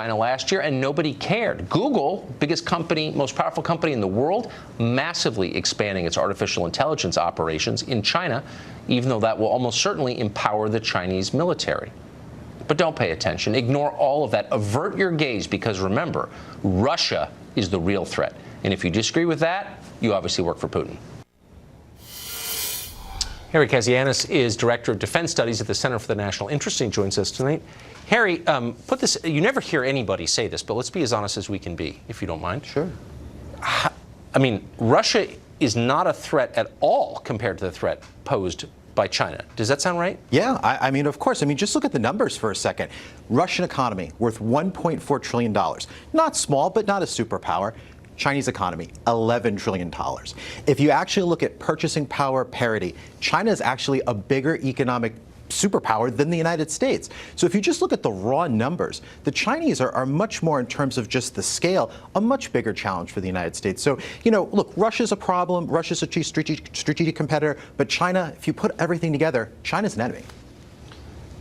China last year, and nobody cared. Google, biggest company, most powerful company in the world, massively expanding its artificial intelligence operations in China, even though that will almost certainly empower the Chinese military. But don't pay attention. Ignore all of that. Avert your gaze, because remember, Russia is the real threat. And if you disagree with that, you obviously work for Putin. Harry Kazianis is Director of Defense Studies at the Center for the National Interest, and he joins us tonight. Harry, put this, you never hear anybody say this, but let's be as honest as we can be, if you don't mind. Sure. I mean, Russia is not a threat at all compared to the threat posed by China. Does that sound right? Yeah, I mean, of course. I mean, just look at the numbers for a second. Russian economy worth $1.4 trillion. Not small, but not a superpower. Chinese economy, $11 trillion. If you actually look at purchasing power parity, China is actually a bigger economic superpower than the United States. So if you just look at the raw numbers, the Chinese are much more, in terms of just the scale, a much bigger challenge for the United States. So, you know, look, Russia's a problem. Russia's a strategic competitor. But China, if you put everything together, China's an enemy.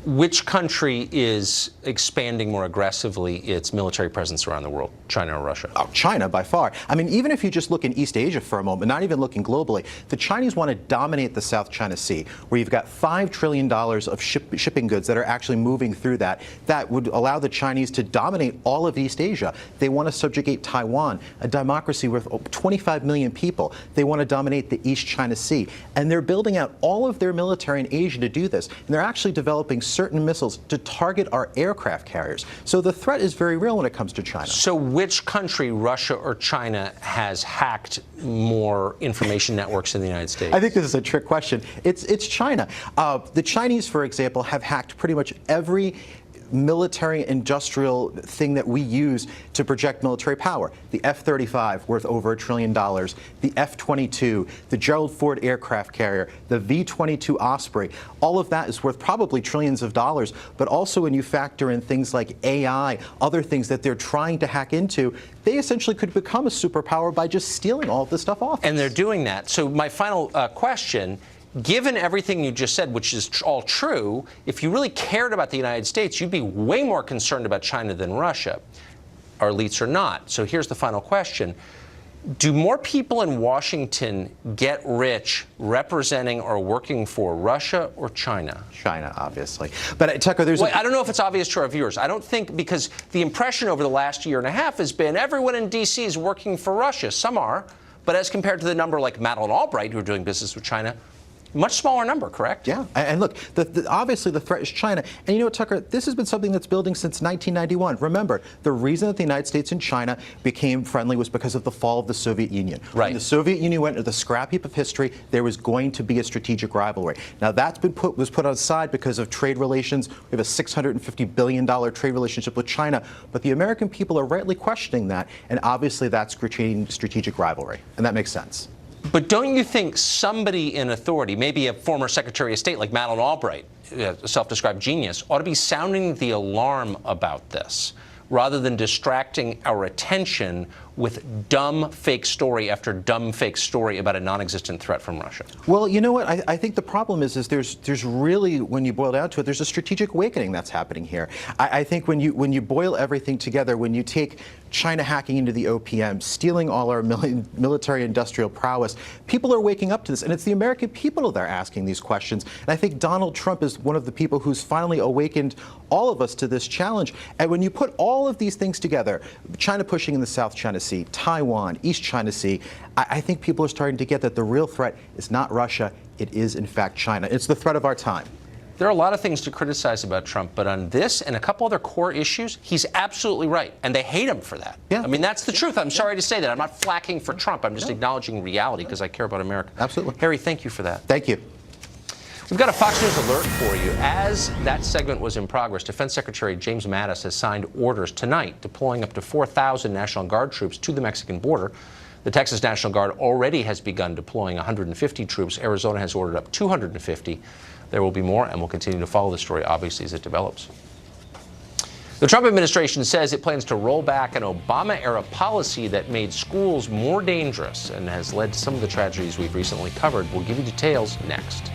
Which country is expanding more aggressively its military presence around the world, China or Russia? Oh, China, by far. I mean, even if you just look in East Asia for a moment, not even looking globally, the Chinese want to dominate the South China Sea, where you've got $5 trillion of shipping goods that are actually moving through that. That would allow the Chinese to dominate all of East Asia. They want to subjugate Taiwan, a democracy with 25 million people. They want to dominate the East China Sea. And they're building out all of their military in Asia to do this. And they're actually developing certain missiles to target our aircraft carriers. So the threat is very real when it comes to China. So which country, Russia or China, has hacked more information networks than the United States? I think this is a trick question. It's China. The Chinese, for example, have hacked pretty much every military industrial thing that we use to project military power. The F-35, worth over $1 trillion, the F-22, the Gerald Ford aircraft carrier, the V-22 Osprey, all of that is worth probably trillions of dollars. But also when you factor in things like AI, other things that they're trying to hack into, they essentially could become a superpower by just stealing all of this stuff off us. And they're doing that. So my final question, given everything you just said, which is all true, if you really cared about the United States, you'd be way more concerned about China than Russia. Our elites are not. So here's the final question. Do more people in Washington get rich representing or working for Russia or China? China, obviously. But Tucker, I don't know if it's obvious to our viewers. I don't think, because the impression over the last year and a half has been everyone in D.C. is working for Russia. Some are. But as compared to the number like Madeleine Albright, who are doing business with China, much smaller number, correct? Yeah, and look, obviously the threat is China. And you know what, Tucker, this has been something that's building since 1991. Remember, the reason that the United States and China became friendly was because of the fall of the Soviet Union. Right. When the Soviet Union went to the scrap heap of history, there was going to be a strategic rivalry. Now that's been was put aside because of trade relations. We have a $650 billion trade relationship with China. But the American people are rightly questioning that, and obviously that's creating strategic rivalry. And that makes sense. But don't you think somebody in authority, maybe a former Secretary of State like Madeleine Albright, a self-described genius, ought to be sounding the alarm about this, rather than distracting our attention with dumb fake story after dumb fake story about a non-existent threat from Russia? Well, you know what? I think the problem is there's really, when you boil down to it, there's a strategic awakening that's happening here. I think when you boil everything together, when you take China hacking into the OPM, stealing all our military industrial prowess, people are waking up to this, and it's the American people that are asking these questions. And I think Donald Trump is one of the people who's finally awakened all of us to this challenge. And when you put all of these things together, China pushing in the South China Sea, Taiwan, East China Sea, I think people are starting to get that the real threat is not Russia, it is in fact China. It's the threat of our time. There are a lot of things to criticize about Trump, but on this and a couple other core issues, he's absolutely right, and they hate him for that. Yeah. I mean, that's the truth. I'm sorry to say that. I'm not flacking for Trump. I'm just acknowledging reality because I care about America. Absolutely. Harry, thank you for that. Thank you. We've got a Fox News alert for you. As that segment was in progress, Defense Secretary James Mattis has signed orders tonight deploying up to 4,000 National Guard troops to the Mexican border. The Texas National Guard already has begun deploying 150 troops. Arizona has ordered up 250. There will be more, and we'll continue to follow the story, obviously, as it develops. The Trump administration says it plans to roll back an Obama-era policy that made schools more dangerous and has led to some of the tragedies we've recently covered. We'll give you details next.